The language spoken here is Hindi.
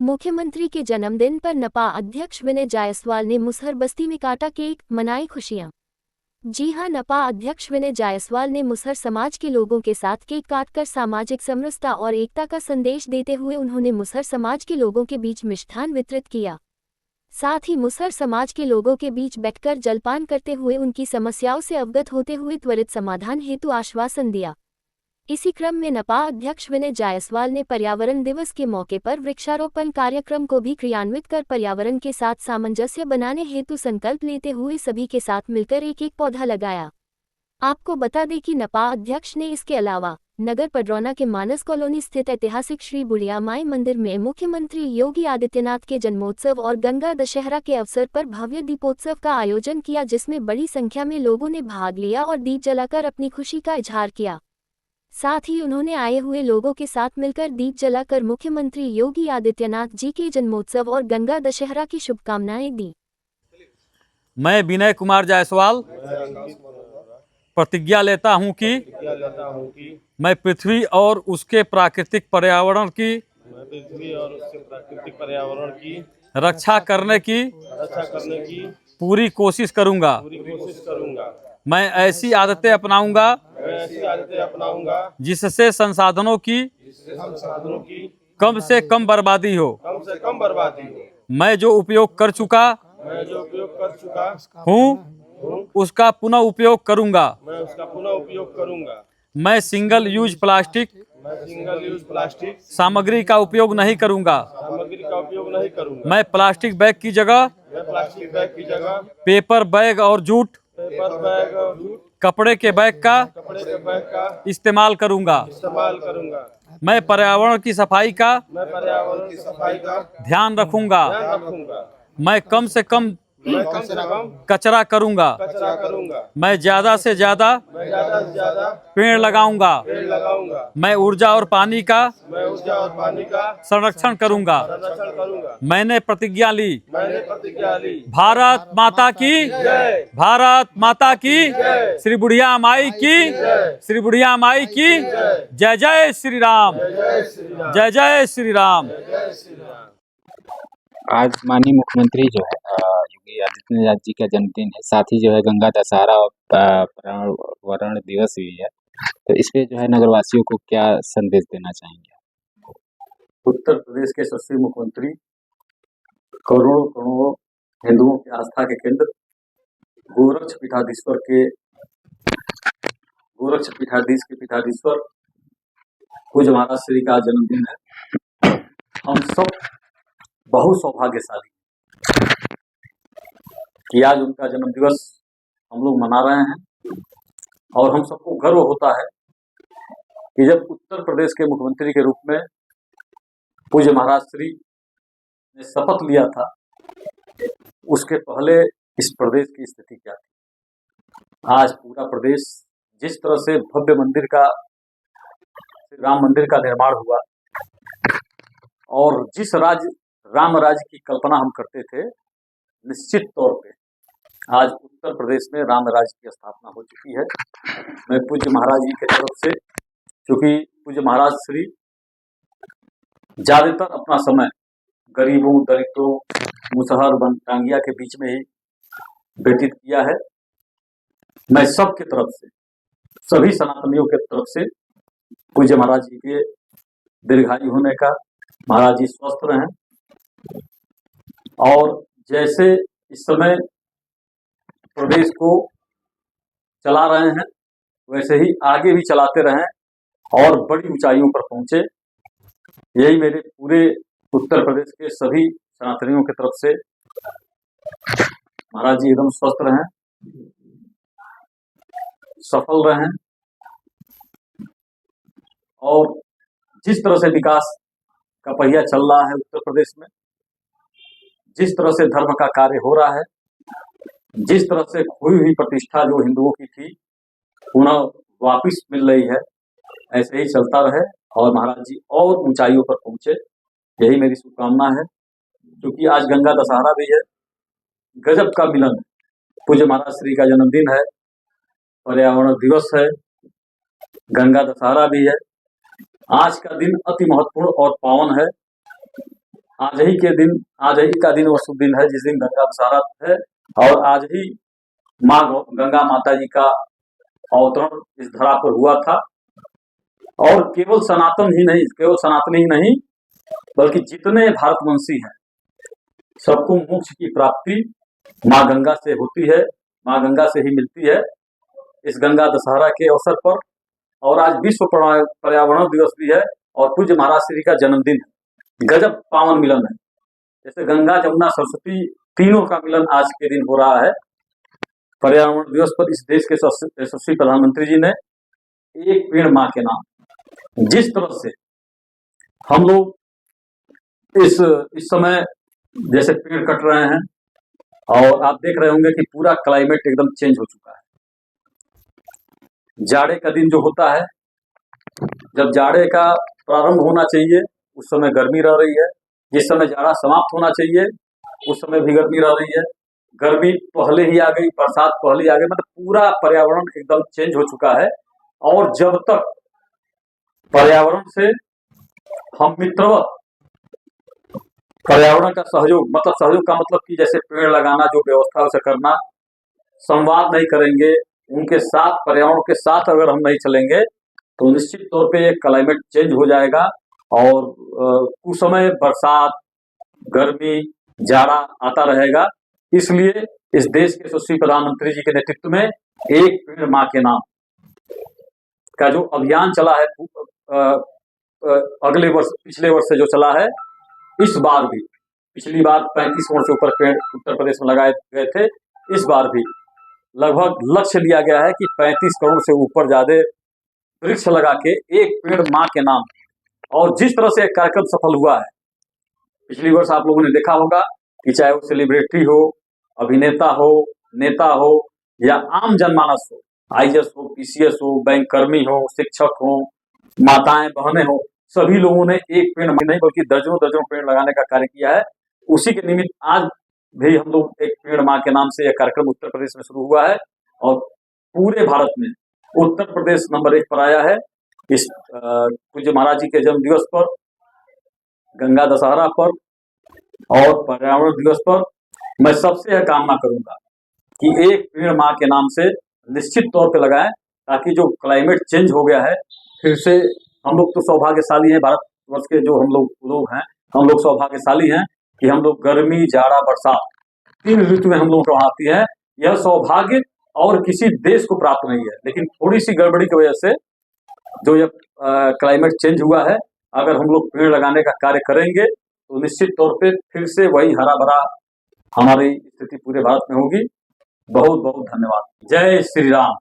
मुख्यमंत्री के जन्मदिन पर नपा अध्यक्ष विनय जायसवाल ने मुसहर बस्ती में काटा केक, मनाई खुशियां। जी हां, नपा अध्यक्ष विनय जायसवाल ने मुसहर समाज के लोगों के साथ केक काटकर सामाजिक समरसता और एकता का संदेश देते हुए उन्होंने मुसहर समाज के लोगों के बीच मिष्ठान वितरित किया। साथ ही मुसहर समाज के लोगों के बीच बैठकर जलपान करते हुए उनकी समस्याओं से अवगत होते हुए त्वरित समाधान हेतु आश्वासन दिया। इसी क्रम में नपा अध्यक्ष विनय जायसवाल ने पर्यावरण दिवस के मौके पर वृक्षारोपण कार्यक्रम को भी क्रियान्वित कर पर्यावरण के साथ सामंजस्य बनाने हेतु संकल्प लेते हुए सभी के साथ मिलकर एक एक पौधा लगाया। आपको बता दें कि नपा अध्यक्ष ने इसके अलावा नगर पडरौना के मानस कॉलोनी स्थित ऐतिहासिक श्री बुढ़िया माई मंदिर में मुख्यमंत्री योगी आदित्यनाथ के जन्मोत्सव और गंगा दशहरा के अवसर पर भव्य दीपोत्सव का आयोजन किया, जिसमें बड़ी संख्या में लोगों ने भाग लिया और दीप जलाकर अपनी खुशी का इजहार किया। साथ ही उन्होंने आए हुए लोगों के साथ मिलकर दीप जलाकर मुख्यमंत्री योगी आदित्यनाथ जी के जन्मोत्सव और गंगा दशहरा की शुभकामनाएं दी। मैं विनय कुमार जायसवाल प्रतिज्ञा लेता हूं कि मैं पृथ्वी और उसके प्राकृतिक पर्यावरण की रक्षा करने की पूरी कोशिश करूंगा। मैं ऐसी आदतें अपनाऊंगा जिससे संसाधनों की कम से कम बर्बादी हो। मैं जो उपयोग कर चुका हूँ उसका पुनः उपयोग करूंगा। मैं सिंगल यूज प्लास्टिक सामग्री का उपयोग नहीं करूंगा। मैं प्लास्टिक बैग की जगह पेपर बैग और जूट कपड़े के बैग का इस्तेमाल करूंगा। मैं पर्यावरण की सफाई का ध्यान रखूंगा। मैं कम से कम कचरा करूंगा। मैं ज्यादा से ज्यादा पेड़ लगाऊंगा। मैं ऊर्जा और पानी का संरक्षण करूंगा। मैंने प्रतिज्ञा ली। भारत माता की, भारत माता की, श्री बुढ़िया माई की, श्री बुढ़िया माई की। जय जय श्री राम, जय जय श्री राम। आज माननीय मुख्यमंत्री जो है योगी आदित्यनाथ जी का जन्मदिन है, साथ ही जो है गंगा दशहरा और पर्यावरण दिवस भी है, तो इस पे जो है नगरवासियों को क्या संदेश देना चाहेंगे? उत्तर प्रदेश के यशस्वी मुख्यमंत्री करोड़ों करोड़ों हिंदुओं की आस्था के केंद्र गोरक्षपीठाधीश के पीठाधीश्वर पूज्य महाराज श्री का जन्मदिन है। हम सब बहुत सौभाग्यशाली कि आज उनका जन्म दिवस हम लोग मना रहे हैं और हम सबको गर्व होता है कि जब उत्तर प्रदेश के मुख्यमंत्री के रूप में पूज्य महाराज श्री ने शपथ लिया था, उसके पहले इस प्रदेश की स्थिति क्या थी। आज पूरा प्रदेश जिस तरह से भव्य मंदिर का, राम मंदिर का निर्माण हुआ और जिस राम राज्य की कल्पना हम करते थे, निश्चित तौर पे आज उत्तर प्रदेश में राम राज्य की स्थापना हो चुकी है। मैं पूज्य महाराज जी की तरफ से, क्योंकि पूज्य महाराज श्री ज्यादातर अपना समय गरीबों, दलितों, मुसहर, बनटांगिया के बीच में ही व्यतीत किया है, मैं सबके तरफ से, सभी सनातनियों के तरफ से पूज्य महाराज जी के दीर्घायु होने का, महाराज जी स्वस्थ रहें और जैसे इस समय प्रदेश को चला रहे हैं वैसे ही आगे भी चलाते रहें और बड़ी ऊंचाइयों पर पहुंचे। यही मेरे पूरे उत्तर प्रदेश के सभी सनातनियों की तरफ से। महाराज जी एकदम स्वस्थ रहें, सफल रहें और जिस तरह से विकास का पहिया चल रहा है उत्तर प्रदेश में, जिस तरह से धर्म का कार्य हो रहा है, जिस तरह से खोई हुई प्रतिष्ठा जो हिंदुओं की थी पुनः वापिस मिल रही है, ऐसे ही चलता रहे और महाराज जी और ऊंचाइयों पर पहुंचे, यही मेरी शुभकामना है। क्योंकि आज गंगा दशहरा भी है, गजब का मिलन है। पूज्य महाराज श्री का जन्मदिन है, पर्यावरण दिवस है, गंगा दशहरा भी है। आज का दिन अति महत्वपूर्ण और पावन है। आज ही का दिन वह शुभ दिन है जिस दिन गंगा दशहरा है, और आज ही माँ गंगा माता जी का अवतरण इस धरा पर हुआ था। और केवल सनातन ही नहीं बल्कि जितने भारतवंशी हैं सबको मोक्ष की प्राप्ति माँ गंगा से होती है, माँ गंगा से ही मिलती है। इस गंगा दशहरा के अवसर पर, और आज विश्व पर्यावरण दिवस भी है और पूज्य महाराज श्री का जन्मदिन है। गजब पावन मिलन है, जैसे गंगा जमुना सरस्वती तीनों का मिलन आज के दिन हो रहा है। पर्यावरण दिवस पर इस देश के यशस्वी प्रधानमंत्री जी ने एक पेड़ माँ के नाम, जिस तरह से हम लोग इस समय जैसे पेड़ कट रहे हैं, और आप देख रहे होंगे कि पूरा क्लाइमेट एकदम चेंज हो चुका है। जाड़े का दिन जो होता है, जब जाड़े का प्रारंभ होना चाहिए उस समय गर्मी रह रही है, जिस समय जाड़ा समाप्त होना चाहिए उस समय भी गर्मी रह रही है। गर्मी पहले ही आ गई, बरसात पहले ही आ गई, मतलब पूरा पर्यावरण एकदम चेंज हो चुका है। और जब तक पर्यावरण से हम मित्रवत पर्यावरण का सहयोग का मतलब कि जैसे पेड़ लगाना, जो व्यवस्था उसे करना, संवाद नहीं करेंगे उनके साथ, पर्यावरण के साथ अगर हम नहीं चलेंगे तो निश्चित तौर पे ये क्लाइमेट चेंज हो जाएगा और उस समय बरसात, गर्मी, जाड़ा आता रहेगा। इसलिए इस देश के यशस्वी प्रधानमंत्री जी के नेतृत्व में एक पेड़ माँ के नाम का जो अभियान चला है, अगले वर्ष, पिछले वर्ष से जो चला है, इस बार भी, पिछली बार 35 करोड़ से ऊपर पेड़ उत्तर प्रदेश में लगाए गए थे, इस बार भी लगभग लक्ष्य लिया गया है कि 35 करोड़ से ऊपर ज्यादा वृक्ष लगा के एक पेड़ माँ के नाम। और जिस तरह से कार्यक्रम सफल हुआ है, पिछली वर्ष आप लोगों ने देखा होगा कि चाहे वो सेलिब्रिटी हो, अभिनेता हो, नेता हो या आम जनमानस हो, आईएएस हो, पीसीएस हो, बैंक कर्मी हो, शिक्षक हो, माताएं बहनें हो, सभी लोगों ने एक पेड़ नहीं बल्कि दर्जनों पेड़ लगाने का कार्य किया है। उसी के निमित्त आज भी हम लोग एक पेड़ माँ के नाम से यह कार्यक्रम उत्तर प्रदेश में शुरू हुआ है और पूरे भारत में उत्तर प्रदेश नंबर 1 पर आया है। इस पूज्य महाराज जी के जन्म दिवस पर, गंगा दशहरा पर और पर्यावरण दिवस पर मैं सबसे यह कामना करूंगा कि एक पेड़ माँ के नाम से निश्चित तौर पे लगाएं, ताकि जो क्लाइमेट चेंज हो गया है फिर से, हम लोग तो सौभाग्यशाली हैं, भारतवर्ष के जो हम लोग हैं, हम लोग सौभाग्यशाली हैं कि हम लोग गर्मी, जाड़ा, बरसात 3 ऋतुएं हम लोगों को आती है। यह सौभाग्य और किसी देश को प्राप्त नहीं है, लेकिन थोड़ी सी गड़बड़ी की वजह से जो यह क्लाइमेट चेंज हुआ है, अगर हम लोग पेड़ लगाने का कार्य करेंगे तो निश्चित तौर पे फिर से वही हरा भरा हमारी स्थिति पूरे भारत में होगी। बहुत बहुत धन्यवाद। जय श्री राम।